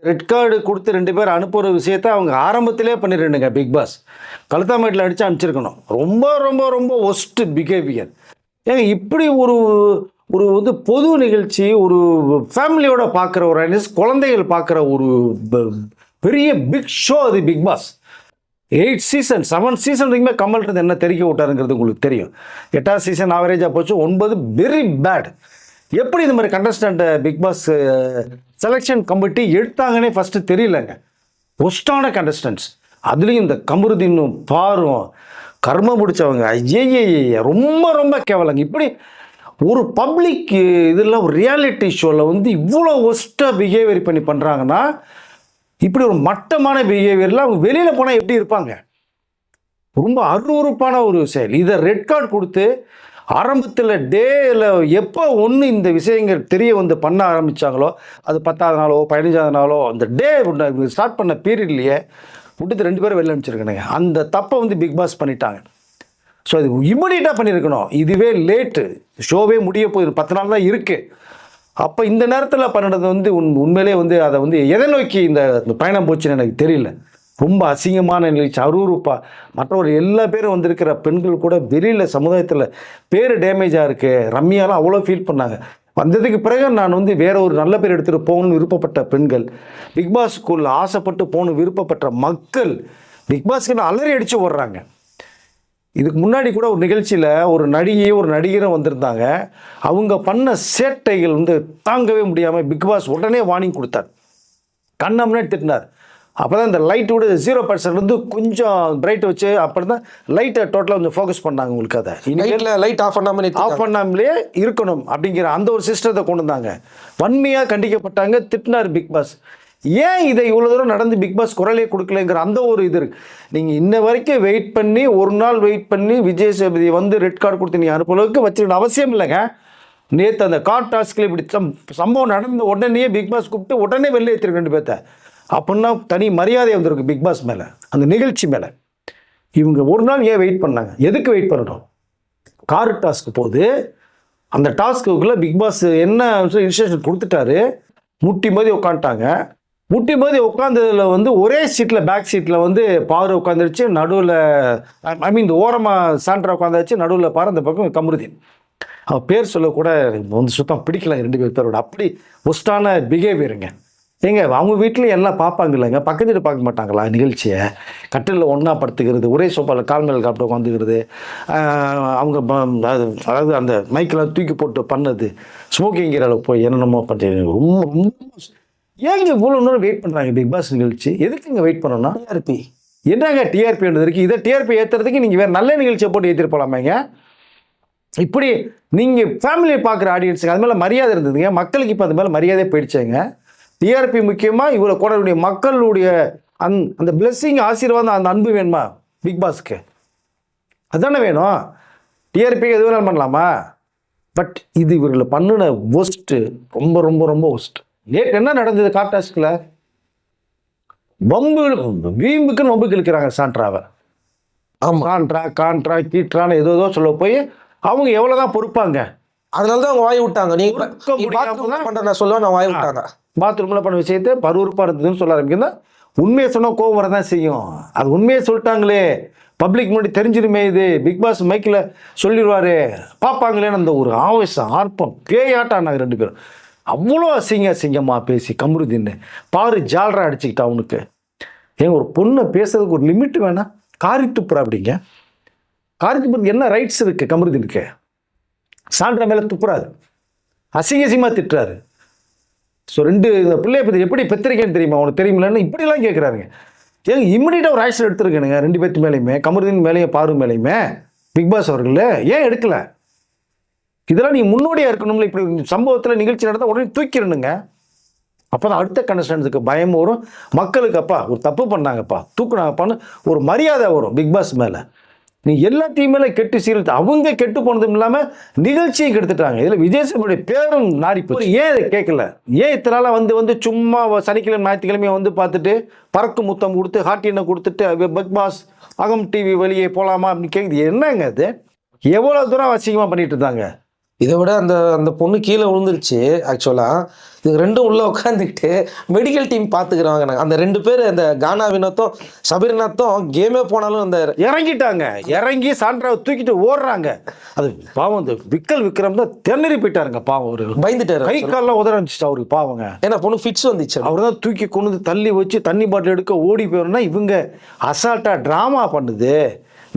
Red card கொடுத்து 2 பேர் அனுப்புகிற விஷயத்த அவங்க ஆரம்பத்திலே பண்ணிடுங்க. பிக் பாஸ் கழுத்தாமேட்டில் அடித்து அனுப்பிச்சிருக்கணும். ரொம்ப ரொம்ப ரொம்ப ஒஸ்ட்டு பிஹேவியர். ஏங்க இப்படி ஒரு ஒரு வந்து பொது நிகழ்ச்சி, ஒரு ஃபேமிலியோட பார்க்குற ஒரு குழந்தைகள் பார்க்குற ஒரு பெரிய பிக் ஷோ அது பிக் பாஸ். 8 சீசன் 7 சீசன் வரைக்குமே கமல்றது என்ன தெரிவிக்க விட்டாருங்கிறது உங்களுக்கு தெரியும். 8வது சீசன் ஆவரேஜாக போச்சு. 9 வெரி பேட். எப்படி இந்த மாதிரி கண்டஸ்டண்ட்டை பிக் பாஸ் செலெக்ஷன் கமிட்டி எடுத்தாங்கன்னே ஃபஸ்ட்டு தெரியலங்க. ஒஸ்டான கண்டஸ்டன்ட்ஸ், அதுலேயும் இந்த கமருதீனும் பாரும் கர்மம் பிடிச்சவங்க. ரொம்ப ரொம்ப கேவலங்க. இப்படி ஒரு பப்ளிக் இதில் ஒரு ரியாலிட்டி ஷோவில் வந்து இவ்வளோ ஒஸ்ட்டாக பிஹேவியர் பண்ணி பண்ணுறாங்கன்னா, இப்படி ஒரு மட்டமான பிஹேவியரில் அவங்க வெளியில் போனால் எப்படி இருப்பாங்க? ரொம்ப அருவருப்பான ஒரு செயல். இதை ரெட் கார்டு கொடுத்து ஆரம்பத்தில் டேயில் எப்போ இந்த விஷயங்கள் தெரிய வந்து பண்ண ஆரம்பித்தாங்களோ, அது 10வது நாளோ 15வது நாளோ அந்த டே ஸ்டார்ட் பண்ண பீரியட்லேயே விட்டுட்டு 2 பேரும் வெளில அனுப்பிச்சிருக்கணுங்க. அந்த தப்பை வந்து பிக் பாஸ் பண்ணிட்டாங்க. ஸோ அது இமிடியேட்டாக பண்ணியிருக்கணும். இதுவே லேட்டு, ஷோவே முடிய போயிடும், 10 நாள் தான் இருக்குது. அப்போ இந்த நேரத்தில் பண்ணினது வந்து உண்மையிலே வந்து அதை வந்து எதை நோக்கி இந்த பயணம் போச்சுன்னு எனக்கு தெரியல. ரொம்ப அசிங்கமான நிகழ்ச்சி, அருவருப்பா. மற்றவர் எல்லா பேரும் வந்திருக்கிற பெண்கள் கூட வெளியில் சமுதாயத்தில் பேர் டேமேஜாக இருக்குது. ரம்யாலாம் அவ்வளோ ஃபீல் பண்ணாங்க. வந்ததுக்கு பிறகு நான் வந்து வேற ஒரு நல்ல பேர் எடுத்துகிட்டு போகணும்னு விருப்பப்பட்ட பெண்கள், பிக் பாஸ்க்குள்ள ஆசைப்பட்டு போகணும் விருப்பப்பட்ட மக்கள் பிக் பாஸ்க்கு அலறி அடித்து ஓடுறாங்க. இதுக்கு முன்னாடி கூட ஒரு நிகழ்ச்சியில் ஒரு நடிகையும் ஒரு நடிகரும் வந்திருந்தாங்க. அவங்க பண்ண சேட்டைகள் வந்து தாங்கவே முடியாமல் பிக் பாஸ் உடனே வார்னிங் கொடுத்தார். கண்ணம்னே திட்டினார். அப்போ தான் இந்த லைட்டோட 0% வந்து கொஞ்சம் பிரைட் வச்சு அப்படி தான் லைட்டை டோட்டலாக கொஞ்சம் ஃபோக்கஸ் பண்ணாங்க. உங்களுக்கு அதை இனிமேல் லைட் ஆஃப் பண்ணாமலே இருக்கணும் அப்படிங்கிற அந்த ஒரு சிஸ்டத்தை கொண்டு வந்தாங்க. வன்மையாக கண்டிக்கப்பட்டாங்க, திட்டினார் பிக் பாஸ். ஏன் இதை இவ்வளோ தூரம் நடந்து பிக் பாஸ் குரலே கொடுக்கலைங்கிற அந்த ஒரு இது இருக்குது. நீங்கள் இன்ன வரைக்கும் வெயிட் பண்ணி ஒரு நாள் வெயிட் பண்ணி விஜய் சேதுபதி வந்து ரெட் கார்டு கொடுத்து நீங்கள் அனுப்புறதுக்கு வச்சுக்கிற அவசியம் இல்லைங்க. நேற்று அந்த கார்டு டாஸ்கில் இப்படி சம்பவம் நடந்த உடனே பிக் பாஸ் கூப்பிட்டு உடனே வெளில ஏற்றிருக்கு 2 பேர்த்த. அப்படின்னா தனி மரியாதை வந்திருக்கு பிக் பாஸ் மேலே, அந்த நிகழ்ச்சி மேலே. இவங்க ஒரு நாள் ஏன் வெயிட் பண்ணாங்க? எதுக்கு வெயிட் பண்ணணும்? கார்டு டாஸ்க்கு போது அந்த டாஸ்க்குள்ளே பிக் பாஸ் என்ன இன்ஸ்ட்ரக்ஷன் கொடுத்துட்டாரு. முட்டி மோதி உட்காந்துட்டாங்க. முட்டி மோதி உட்காந்ததில் வந்து ஒரே சீட்டில் பேக் சீட்டில் வந்து பாரு உட்காந்துருச்சு, நடுவில் இந்த ஓரமாக சாண்ட்ரா உட்காந்துருச்சு, நடுவில் பாரு அந்த பக்கம் கமருதீன். அவன் பேர் சொல்லக்கூட வந்து சுத்தம் பிடிக்கல 2 பேரோட. அப்படி ஒஸ்டான பிஹேவியருங்க. ஏங்க அவங்க வீட்டில் எல்லாம் பார்ப்பாங்க இல்லைங்க, பக்கத்து வீட்டு பார்க்க மாட்டாங்களா நிகழ்ச்சியை? கட்டிலில் ஒன்றா படுத்துக்கிறது, ஒரே சோப்பாவில் கால் மேல் காப்பிட்டு உட்காந்துக்கிறது, அவங்க அதாவது அந்த மைக்கெல்லாம் தூக்கி போட்டு பண்ணது, ஸ்மோக்கிங் ஏரியாவில் போய் என்னென்னமோ பண்ணுறது. ரொம்ப ஏங்க இவ்வளோ நேரம் வெயிட் பண்ணுறாங்க பிக் பாஸ் நிகழ்ச்சி? எதுக்குங்க வெயிட் பண்ணணும்னா? டிஆர்பி. என்னங்க டிஆர்பின்றது இருக்குது? இதை டிஆர்பி ஏற்றுறதுக்கு நீங்கள் வேறு நல்ல நிகழ்ச்சியை போட்டு ஏற்றிட்டு போகலாமேங்க. இப்படி நீங்கள் ஃபேமிலியை பார்க்குற ஆடியன்ஸுங்க அது மேலே மரியாதை இருந்ததுங்க. மக்களுக்கு இப்போ அது மேலே மரியாதையே போயிடுச்சேங்க. டிஆர்பி முக்கியமாக இவ்வளோ கூட மக்களுடைய அந்த பிளெஸ்ஸிங் ஆசீர்வாதம் அந்த அன்பு வேணுமா பிக் பாஸ்க்கு? அதுதானே வேணும். டிஆர்பிக்கு எது வேணாலும் பண்ணலாமா? பட் இது இவர்களை பண்ணின ஒஸ்ட்டு, ரொம்ப ரொம்ப ரொம்ப ஒஸ்ட்டு. நேற்று என்ன நடந்தது கார்டு டாஸ்கில்? வீம்புக்குன்னு வம்புக்கு இழுக்கிறாங்க சாண்ட்ராவை. ஆமாம், கான்ட்ரா கீட்ரான்னு ஏதோ சொல்ல போய் அவங்க எவ்வளோதான் பொறுப்பாங்க. அதனால தான் அவங்க வாய் விட்டாங்க. நீங்கள் சொல்ல நான் வாய் விட்டாங்க. பாத்ரூமில் பண்ண விஷயத்தை பருவருப்பாக இருந்ததுன்னு சொல்ல ஆரம்பிக்கிறதா. உண்மையை சொன்னால் கோவம் வரதான் செய்யும். அது உண்மையை சொல்லிட்டாங்களே, பப்ளிக் முன்னாடி தெரிஞ்சிருமே, இது பிக் பாஸ் மைக்கில் சொல்லிடுவாரு, பார்ப்பாங்களேன்னு அந்த ஒரு ஆவேசம் ஆர்ப்பம் பேயாட்டானாங்க 2 பேரும். அவ்வளோ அசிங்கமாக பேசி கமருதீன்னு பாரு ஜாலரா அடிச்சுக்கிட்டா. அவனுக்கு ஏன் ஒரு பொண்ணை பேசுறதுக்கு ஒரு லிமிட் வேணாம்? காரி துப்புறா அப்படிங்க. காரி துப்புறதுக்கு என்ன ரைட்ஸ் இருக்குது கமருதீனுக்கு? சாண்ட்ரா மேலே துப்புறாரு, அசிங்கமாக திட்டுறாரு. ஸோ 2 இந்த பிள்ளையை பற்றி எப்படி பெற்றிருக்கேன்னு தெரியுமா அவனுக்கு? தெரியுமில்லன்னு இப்படிலாம் கேட்குறாருங்க. ஏங்க இம்மிடியட்டாக ஒரு ஆக்ஷன் எடுத்துருக்கேனுங்க 2 பேர்த்து மேலேயுமே, கமருதீன் மேலேயும் பாரு மேலேயுமே பிக் பாஸ் அவர்கள் ஏன் எடுக்கலை? இதெல்லாம் நீங்கள் முன்னோடியாக இருக்கணும்ல. இப்படி சம்பவத்தில் நிகழ்ச்சி நடந்தால் உடனே தூக்கிடணுங்க. அப்போ தான் அடுத்த கண்டஸ்டன்ஸுக்கு பயம் வரும், மக்களுக்கு அப்பா ஒரு தப்பு பண்ணாங்கப்பா தூக்குனாங்கப்பான்னு ஒரு மரியாதை வரும் பிக் பாஸ் மேலே. நீ எல்லாத்தையும் மேலே கெட்டு சீரழித்து அவங்க கெட்டு போனதும் இல்லாமல் நிகழ்ச்சியை கெடுத்துட்டாங்க. இதில் விஜய் சேதுபதியுடைய பேரும் நாரி போச்சு. ஏன் இதை கேட்கல? ஏன் இத்தனை நாளாக வந்து சும்மா சனிக்கிழமை ஞாயிற்றுக்கிழமையை வந்து பார்த்துட்டு பறக்கு முத்தம் கொடுத்து ஹாட்டினை கொடுத்துட்டு பிக் பாஸ் அகம் டிவி வெளியே போகலாமா அப்படின்னு கேட்குது. என்னங்க அது? எவ்வளோ தூரம் அசிங்கமாக பண்ணிட்டு இருந்தாங்க. இதை விட அந்த அந்த பொண்ணு கீழே விழுந்துருச்சு ஆக்சுவலாக. இது ரெண்டும் உள்ளே உட்காந்துக்கிட்டு மெடிக்கல் டீம் பார்த்துக்கிறாங்க. அந்த 2 பேர் அந்த கானா வினோத்தும் சபரிநாத்தும் கேமே போனாலும் அந்த இறங்கிட்டாங்க. இறங்கி சாண்ட்ராவை தூக்கிட்டு ஓடுறாங்க. அது பாவம் இந்த விக்கல் விக்ரம் தான் திணறி போயிட்டாருங்க பாவம். ஒரு பயந்துட்டாரு. கை கால்லாம் உதற இருந்துச்சு அவருக்கு பாவங்க. ஏன்னா பொண்ணு ஃபிட்ஸ் வந்துச்சு. அவர் தான் தூக்கி கொண்டு வந்து தள்ளி வச்சு தண்ணி பாட்டில் எடுக்க ஓடி போயிடணும்னா இவங்க அசால்ட்டாக ட்ராமா பண்ணுது.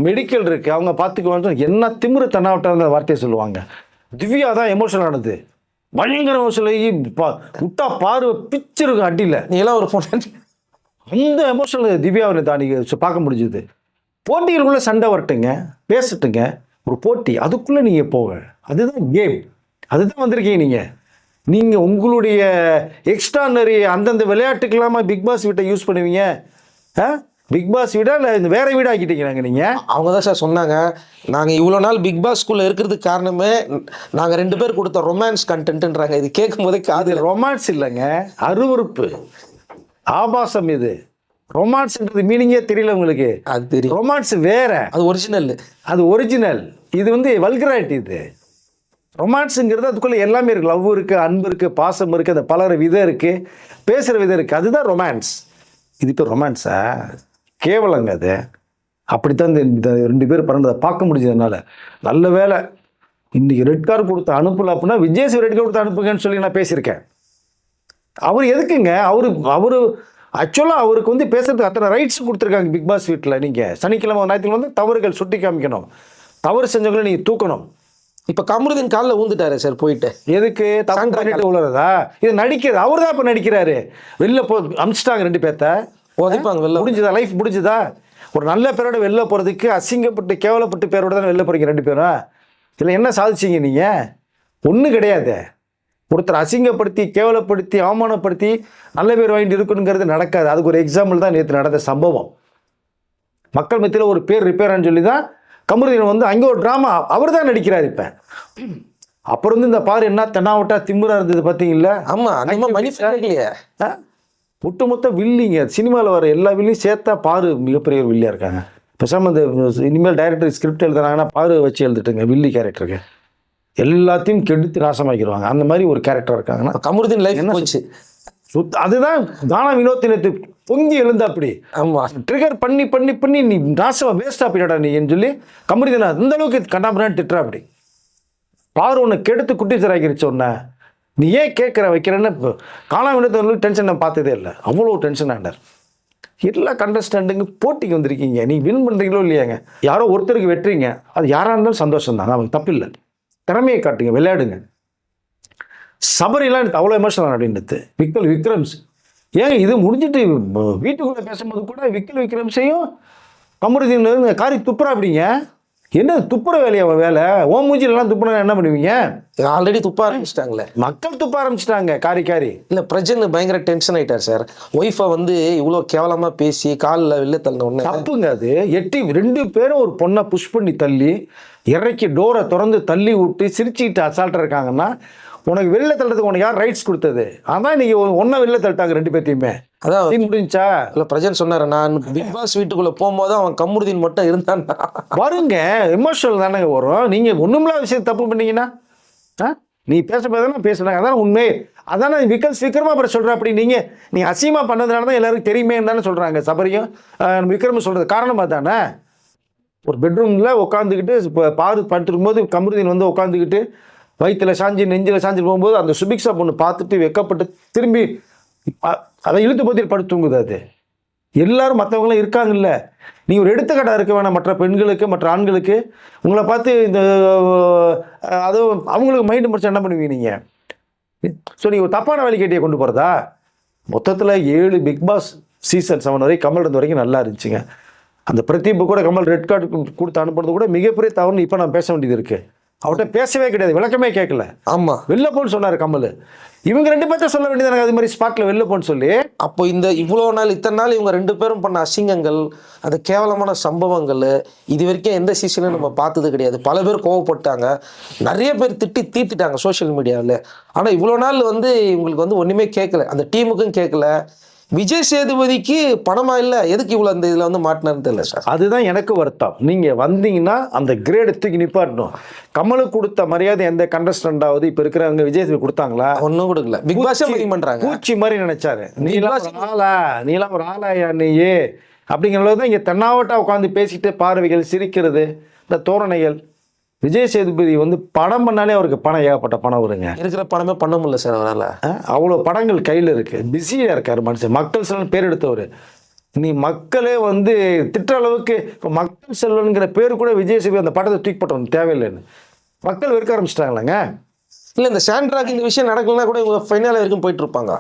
மெடிக்கல் இருக்கு அவங்க பார்த்துக்குவாங்க. என்ன திமிரு தன்னாவிட்டாங்க வார்த்தையை சொல்லுவாங்க. திவ்யா தான் எமோஷனல் ஆனது. பயங்கர எமோஷனல் விட்டா பார்வை பிச்சிருக்கும் அடியில். நீ எல்லாம் ஒரு பொண்ணு அந்த எமோஷனல் திவ்யாவை தான் நீங்கள் பார்க்க முடிஞ்சுது. போட்டிகளுக்குள்ளே சண்டை வரட்டுங்க, பேசட்டுங்க, ஒரு போட்டி அதுக்குள்ளே நீங்கள் போங்க. அதுதான் கேம். அதுதான் வந்திருக்கீங்க நீங்கள் உங்களுடைய எக்ஸ்ட்ரானரி அந்தந்த விளையாட்டுக்கெல்லாமா பிக் பாஸ் வீட்டை யூஸ் பண்ணுவீங்க? பிக் பாஸ் வீடா இல்லை இந்த வேற வீடு ஆக்கிட்டீங்க நீங்கள்? அவங்க தான் சார் சொன்னாங்க, நாங்கள் இவ்வளோ நாள் பிக் பாஸ் ஸ்கூலில் இருக்கிறதுக்கு காரணமே நாங்கள் 2 பேர் கொடுத்த ரொமான்ஸ் கண்டென்ட்ன்றாங்க. இது கேட்கும் போதே காது ரொமான்ஸ் இல்லைங்க, அருவருப்பு, ஆபாசம். இது ரொமான்ஸ்ன்றது மீனிங்கே தெரியல உங்களுக்கு. அது தெரியும். ரொமான்ஸ் வேற, அது ஒரிஜினல். அது ஒரிஜினல். இது வந்து வல்கராலிட்டி. இது ரொமான்ஸுங்கிறது அதுக்குள்ளே எல்லாமே இருக்குது. லவ் இருக்குது, அன்பு இருக்குது, பாசம் இருக்குது, அந்த பலர விதம் இருக்குது, பேசுகிற விதம் இருக்குது. அதுதான் ரொமான்ஸ். இது இப்போ ரொமான்ஸா? கேவலங்க அது. அப்படித்தான் இந்த 2 பேர் பிறந்ததை பார்க்க முடிஞ்சதுனால நல்ல வேலை இன்றைக்கி ரெட் கார்டு கொடுத்து அனுப்பல. அப்படின்னா விஜய் ரெட் கார்டு கொடுத்து அனுப்புங்கன்னு சொல்லி நான் பேசியிருக்கேன். அவர் எதுக்குங்க அவர் ஆக்சுவலாக அவருக்கு வந்து பேசுறதுக்கு அத்தனை ரைட்ஸ் கொடுத்துருக்காங்க பிக் பாஸ் வீட்டில். நீங்கள் சனிக்கிழமை ஞாயிற்றுக்கிழமை வந்து தவறுகள் சுட்டி காமிக்கணும், தவறு செஞ்சவங்களை நீங்கள் தூக்கணும். இப்போ கமருதீன் காலில் ஊந்துட்டாரு சார் போயிட்டு. எதுக்கு? தவறு பண்ணிட்டு உள்ளதா? இது நடிக்கிறது. அவர் தான் இப்போ நடிக்கிறாரு. வெளில அமிச்சிட்டாங்க 2 பேர்த்த. உதைப்பாங்க வெளில. முடிஞ்சுதா? லைஃப் முடிஞ்சுதா? ஒரு நல்ல பேரோட வெளில போகிறதுக்கு அசிங்கப்பட்டு கேவலப்பட்டு பேரோட தான் வெளில போகிறீங்க 2 பேரும். இதில் என்ன சாதிச்சிங்க நீங்கள்? ஒன்றும் கிடையாது. ஒருத்தர் அசிங்கப்படுத்தி கேவலப்படுத்தி அவமானப்படுத்தி நல்ல பேர் வாங்கிட்டு இருக்கணுங்கிறது நடக்காது. அதுக்கு ஒரு எக்ஸாம்பிள் தான் நேற்று நடந்த சம்பவம். மக்கள் மத்தியில் ஒரு பேர் ரிப்பேர்னு சொல்லி தான் கமருதீன் வந்து அங்கே ஒரு ட்ராமா அவர் தான் நடிக்கிறார். இப்போ அப்புறம் வந்து இந்த பாரு என்ன தென்னாவட்டா திமுறா இருந்தது பார்த்தீங்களா? ஆமாம், மணிஃபைலையே ஒட்டுமொத்த வில்லிங்க. சினிமாவில் வர எல்லா வில்லையும் சேர்த்தா பாரு மிகப்பெரிய ஒரு வில்லியாக இருக்காங்க. பேசாமல் இந்த இனிமேல் டைரக்டர் ஸ்கிரிப்ட் எழுதுனாங்கன்னா பாரு வச்சு எழுதிட்டுங்க வில்லி கேரக்டருக்கு. எல்லாத்தையும் கெடுத்து நாசமாக்கிடுவாங்க. அந்த மாதிரி ஒரு கேரக்டர் இருக்காங்கன்னா கமருதீன் லைஃப் என்ன போச்சு. அதுதான் கானா வினோத்தினத்து பொங்கி எழுந்தா அப்படி. ஆமாம், ட்ரிகர் பண்ணி பண்ணி பண்ணி நீ நாசமாக வேஸ்ட்டாக போயிடா நீன்னு சொல்லி கமருதீன் இந்த அளவுக்கு கண்டாமரான்னு திட்டுறா. அப்படி பாரு ஒன்று கெடுத்து குட்டி சிறாக்கிருச்சு ஒன்று. நீ ஏன் கேட்குற வைக்கிறேன்னு கானா வினோத்தினு டென்ஷன் நான் பார்த்ததே இல்லை. அவ்வளோ டென்ஷன் ஆனார். எல்லா கண்டஸ்டண்ட்டுங்க போட்டிக்கு வந்திருக்கீங்க. நீ வின் பண்ணுறீங்களோ இல்லையாங்க, யாரோ ஒருத்தருக்கு வெட்டுறீங்க, அது யாராக இருந்தாலும் சந்தோஷம் தான். அவங்க தப்பு இல்லை. திறமையை காட்டுங்க, விளையாடுங்க. சபரிலாம் எனக்கு அவ்வளோ எமோஷனல் அப்படின்றது. விக்கல் விக்ரம்ஸ் ஏங்க இது முடிஞ்சிட்டு வீட்டுக்குள்ளே பேசும்போது கூட விக்கல் விக்ரம்ஸையும் கமருதீன் காரி துப்புறா. அப்படிங்க என்ன துப்புற வேலையா வேலை? ஓம் மூஞ்சிலெல்லாம் துப்புனா என்ன பண்ணுவீங்க? ஆல்ரெடி துப்ப ஆரம்பிச்சிட்டாங்களே, மக்கள் துப்ப ஆரம்பிச்சிட்டாங்க காரி காரி. இல்லை பிரஜன் பயங்கர டென்ஷன் ஆகிட்டார் சார். ஒய்ஃபை வந்து இவ்வளோ கேவலமாக பேசி காலில் வெளில தள்ளின உடனே தப்புங்க அது. 2 பேரும் ஒரு பொண்ணை புஷ் பண்ணி தள்ளி இறக்கி டோரை திறந்து தள்ளி விட்டு சிரிச்சுக்கிட்டு அசால்ட்டாக இருக்காங்கன்னா உனக்கு வெளில தள்ளுறதுக்கு உனக்கு யார் ரைட்ஸ் கொடுத்தது? அதான் இன்னைக்கு ஒன்றா வெளில தள்ளிட்டாங்க 2 பேர்த்தையுமே. அதான் முடிஞ்சா இல்லை பிரஜன் சொன்னார், நான் பிக் பாஸ் வீட்டுக்குள்ளே போகும்போது அவன் கமருதீன் மட்டும் இருந்தான். வருங்க, எமோஷனல் தானேங்க வரும். நீங்கள் ஒன்றுமில்லா விஷயம் தப்பு பண்ணீங்கன்னா நீ பேசுறதானே பேசுனாங்க. அதான் உண்மை. அதானே விக்கல் விக்ரமா அப்புறம் சொல்கிற. அப்படி நீங்கள் அசிங்கமாக பண்ணதுனால தான் எல்லாருக்கும் தெரியுமேன்னு தானே சொல்கிறாங்க. சபரியும் விக்ரமும் சொல்கிறது காரணமாக தானே. ஒரு பெட்ரூமில் உட்காந்துக்கிட்டு பாரு படுத்துருக்கும் போது கமருதீன் வந்து உட்காந்துக்கிட்டு வயிற்றில் சாஞ்சி நெஞ்சில் சாஞ்சி போகும்போது அந்த சுபிக்ஷா பொண்ணு பார்த்துட்டு வெக்கப்பட்டு திரும்பி அதை இழுத்து போத்தி படுத்து தூங்குது. அது எல்லாரும் மற்றவங்களாம் இருக்காங்கல்ல. நீ ஒரு எடுத்துக்காட்டாக இருக்க வேணாம் மற்ற பெண்களுக்கு மற்ற ஆண்களுக்கு. உங்களை பார்த்து இந்த அது அவங்களுக்கு மைண்டு முடிச்சா என்ன பண்ணுவீங்க நீங்கள்? ஸோ நீங்கள் ஒரு தப்பான வேலைக்கேட்டியை கொண்டு போகிறதா? மொத்தத்தில் 7 பிக் பாஸ் சீசன் 7 வரை கமல் இருந்த வரைக்கும் நல்லா இருந்துச்சுங்க. அந்த பிரதீப் கூட கமல் ரெட் கார்டு கொடுத்து அனுப்புறது கூட மிகப்பெரிய தவறுன்னு இப்போ நான் பேச வேண்டியது இருக்குது. அவர்கிட்ட பேசவே கிடையாது, விளக்கமே கேட்கல. ஆமாம், வெளில போன்னு சொன்னார் கமல். இவங்க 2 பேர்த்த சொல்ல வேண்டியது அது மாதிரி ஸ்பாட்டில் வெளில போன்னு சொல்லி. அப்போ இந்த இவ்வளோ நாள் இத்தனை நாள் இவங்க 2 பேரும் பண்ண அசிங்கங்கள், அந்த கேவலமான சம்பவங்கள் இது வரைக்கும் எந்த சீசனும் நம்ம பார்த்தது கிடையாது. பல பேர் கோவப்பட்டாங்க, நிறைய பேர் தீர்த்திட்டாங்க சோஷியல் மீடியாவில். ஆனால் இவ்வளோ நாள் வந்து இவங்களுக்கு வந்து ஒன்றுமே கேட்கல, அந்த டீமுக்கும் கேட்கல, விஜய் சேதுபதிக்கு பணமா இல்லை, எதுக்கு இவ்வளோ இந்த இதில் வந்து மாட்டினார்னு தெரியல சார். அதுதான் எனக்கு வருத்தம். நீங்கள் வந்தீங்கன்னா அந்த கிரேடு தூக்கி நிப்பாட்டணும். கமலுக்கு கொடுத்த மரியாதை எந்த கண்டஸ்டண்டாவது இப்போ இருக்கிறவங்க விஜய் சேதுபதி கொடுத்தாங்களா? ஒன்றும் கொடுக்கல. பிக் பாஸே பதிவு பண்ணுறாங்க. பூச்சி மாதிரி நினைச்சாரு. நீலாம் ஒரு ஆளாயா நீயே அப்படிங்கிற அளவு தான் இங்கே தென்னாவட்டா உட்காந்து பேசிட்டு பார்வைகள் சிரிக்கிறது இந்த தோரணைகள். விஜய் சேதுபதி வந்து படம் பண்ணாலே அவருக்கு பணம், ஏகப்பட்ட பணம் வருங்க. இருக்கிற படமே பண்ண முடியல சார் அவரால். அவ்வளோ படங்கள் கையில் இருக்குது. பிஸியாக இருக்கார் மனுஷன். மக்கள் செல்வன் பேர் எடுத்தவர். நீ மக்களே வந்து திட்ட அளவுக்கு இப்போ மக்கள் செல்வனுங்கிற பேர் கூட விஜய் சேதுபதி அந்த படத்தை தூக்கி போட்டவன் தேவையில்லைன்னு மக்கள் வெறுக்க ஆரம்பிச்சிட்டாங்களாங்க. இல்லை, இந்த சாண்ட்ராக்கு இந்த விஷயம் நடக்கலன்னா கூட இவங்க ஃபைனல் வரைக்கும் போயிட்டு இருப்பாங்க.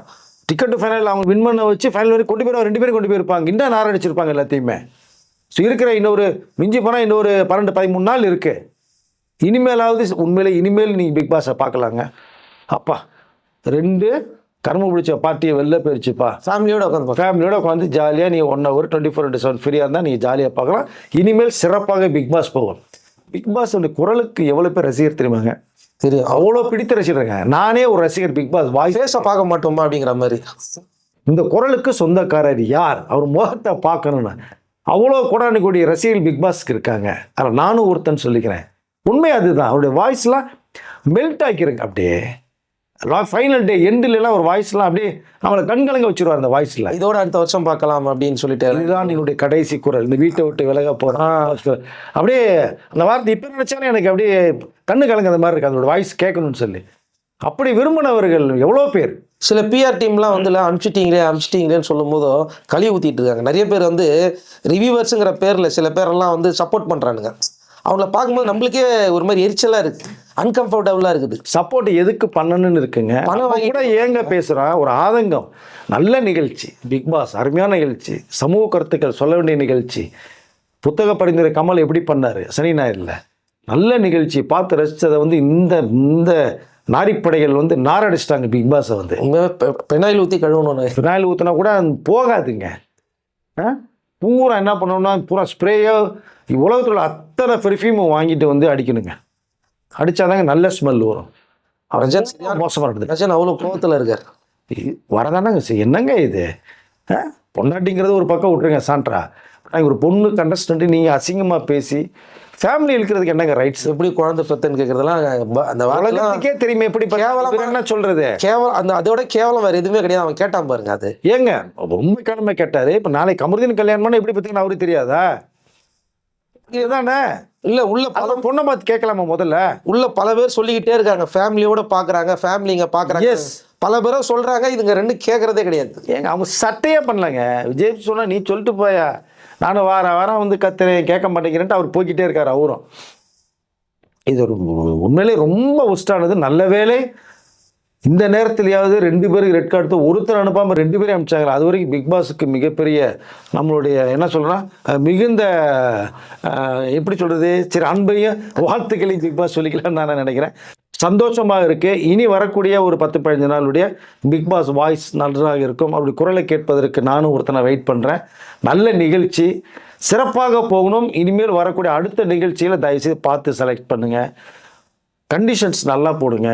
டிக்கெட்டு ஃபைனல் அவங்க வின் பண்ண வச்சு ஃபைனல் வரைக்கும் கொண்டு போய் 2 பேரும் கொண்டு போயிருப்பாங்க. இன்னும் நார் அடிச்சிருப்பாங்க எல்லாத்தையுமே. ஸோ இருக்கிற இன்னொரு மிஞ்சி போனால் இன்னொரு 12-13 நாள் இருக்குது. இனிமேலாவது உண்மையிலே இனிமேல் நீங்கள் பிக் பாஸை பார்க்கலாங்க. அப்பா 2 கர்ம பிடிச்ச பார்ட்டியை வெளில போயிடுச்சுப்பா. ஃபேமிலியோட உட்காந்து ஜாலியாக நீ 1 hour 24/7 ஃப்ரீயாக இருந்தால் நீங்கள் ஜாலியாக பார்க்கலாம். இனிமேல் சிறப்பாக பிக் பாஸ் போகும். பிக் பாஸ் குரலுக்கு எவ்வளோ பேர் ரசிகர் தெரியுமாங்க? தெரியும். அவ்வளோ பிடித்த ரசிகருங்க. நானே ஒரு ரசிகர். பிக் பாஸ் வாய்ஸை பார்க்க மாட்டோமா அப்படிங்கிற மாதிரி. இந்த குரலுக்கு சொந்தக்காரர் யார், அவர் முகத்தை பார்க்கணுன்னு அவ்வளோ கோடானு கோடி ரசிகர்கள் பிக் பாஸ்க்கு இருக்காங்க. அதில் நானும் ஒருத்தன் சொல்லிக்கிறேன். உண்மை அதுதான். அவருடைய வாய்ஸ்லாம் மெல்ட் ஆக்கிருங்க. அப்படியே ஃபைனல் டே எண்டுலாம் ஒரு வாய்ஸ்லாம் அப்படியே அவளை கண்கலங்க வச்சுருவார் அந்த வாய்ஸில். இதோட அடுத்த வருஷம் பார்க்கலாம் அப்படின்னு சொல்லிட்டு, இதுதான் என்னுடைய கடைசி குரல், இந்த வீட்டை விட்டு விலக போகிறேன் அப்படியே அந்த வார்த்தை இப்போ நினச்சாலே எனக்கு அப்படியே கண்ணு கலங்குற மாதிரி இருக்குது அதோட வாய்ஸ் கேட்கணும்னு சொல்லி. அப்படி விரும்பினவர்கள் எவ்வளோ பேர். சில பிஆர் டீம்லாம் வந்து அமிச்சிட்டீங்களேன்னு சொல்லும் போதோ கழுவி ஊற்றிட்டு இருக்காங்க. நிறைய பேர் வந்து ரிவ்யூவர்ஸுங்கிற பேரில் சில பேரெல்லாம் வந்து சப்போர்ட் பண்ணுறானுங்க. அவங்கள பார்க்கும்போது நம்மளுக்கே ஒரு மாதிரி எரிச்சலாக இருக்குது, அன்கம்ஃபர்டபுளாக இருக்குது. சப்போர்ட் எதுக்கு பண்ணணும்னு இருக்குங்க. பணம் கூட ஏங்க பேசுகிறான். ஒரு ஆதங்கம். நல்ல நிகழ்ச்சி பிக் பாஸ், அருமையான நிகழ்ச்சி, சமூக கருத்துக்கள் சொல்ல வேண்டிய நிகழ்ச்சி. புத்தக பரிந்துரை கமல் எப்படி பண்ணார் சனி ஞாயிறில், நல்ல நிகழ்ச்சி பார்த்து ரசித்ததை வந்து இந்த நாரிப்படைகள் வந்து நாரடிச்சிட்டாங்க பிக் பாஸை. வந்து பெனாயில் ஊற்றி கழுவணும். பெனாயில் ஊற்றினா கூட போகாதுங்க. பூரா என்ன பண்ணணும்னா பூரா ஸ்ப்ரேயோ உலகத்தில் அத்தனை பெர்ஃப்யூமும் வாங்கிட்டு வந்து அடிக்கணுங்க. அடித்தாதாங்க நல்ல ஸ்மெல் வரும். ரஜன் மோசமாக இருக்குது. ரஜன் அவ்வளோ கோவத்தில் இருக்கார். வரதானங்க என்னங்க இது பொண்டாட்டிங்கிறது ஒரு பக்கம் விட்டுருங்க. சாண்ட்ரா ஒரு பொண்ணு கண்டஸ்டன்ட்டு நீங்கள் அசிங்கமாக பேசி ஃபேமிலி இருக்கிறதுக்கு என்னங்க ரைட்ஸ்? எப்படி குழந்தை பெத்தன்னு கேட்குறதெல்லாம் அந்த உலகத்துக்கே தெரியுமே. எப்படி கேவலம் என்ன சொல்கிறது? கேவலம். அதோட கேவலம் வேறு எதுவுமே கிடையாது. அவன் கேட்டான் பாருங்க. அது ஏங்க ரொம்ப கடமை கேட்டார். இப்போ நாளைக்கு கமருதீன் கல்யாணம் பண்ணால் எப்படி பார்த்தீங்கன்னா அவருக்கு தெரியாதா? இதுதானே. இல்லை, உள்ள பல பொண்ணை பார்த்து கேட்கலாமா? முதல்ல உள்ள பல பேர் சொல்லிக்கிட்டே இருக்காங்க, ஃபேமிலியோட பார்க்குறாங்க, ஃபேமிலிங்க பார்க்குறாங்க. எஸ், பல பேரும் சொல்கிறாங்க. இதுங்க 2 கேட்குறதே கிடையாது. ஏங்க அவங்க சட்டையே பண்ணலங்க. விஜய் சொன்னால் நீ சொல்லிட்டு போயா, நானும் வாரம் வந்து கத்துறேன் கேட்க மாட்டேங்கிறேன்ட்டு அவர் போய்கிட்டே இருக்கார் அவரும். இது ஒரு உண்மையிலே ரொம்ப ஒஸ்டானது. நல்ல வேலை இந்த நேரத்துலையாவது 2 பேருக்கு ரெட் கார்டு ஒருத்தர் அனுப்பாமல் 2 பேரும் அனுப்பிச்சாங்க. அது வரைக்கும் பிக் பாஸுக்கு மிகப்பெரிய நம்மளுடைய என்ன சொல்கிறோம் மிகுந்த எப்படி சொல்கிறது சரி அன்பையும் வாழ்த்துக்களையும் பிக் பாஸ் சொல்லிக்கலாம்னு நான் நினைக்கிறேன். சந்தோஷமாக இருக்குது. இனி வரக்கூடிய ஒரு 10-15 நாளுடைய பிக் பாஸ் வாய்ஸ் நன்றாக இருக்கும். அப்படி குரலை கேட்பதற்கு நானும் ஒருத்தனை வெயிட் பண்ணுறேன். நல்ல நிகழ்ச்சி, சிறப்பாக போகணும். இனிமேல் வரக்கூடிய அடுத்த நிகழ்ச்சியில் தயவுசெய்து பார்த்து செலக்ட் பண்ணுங்கள். கண்டிஷன்ஸ் நல்லா போடுங்க.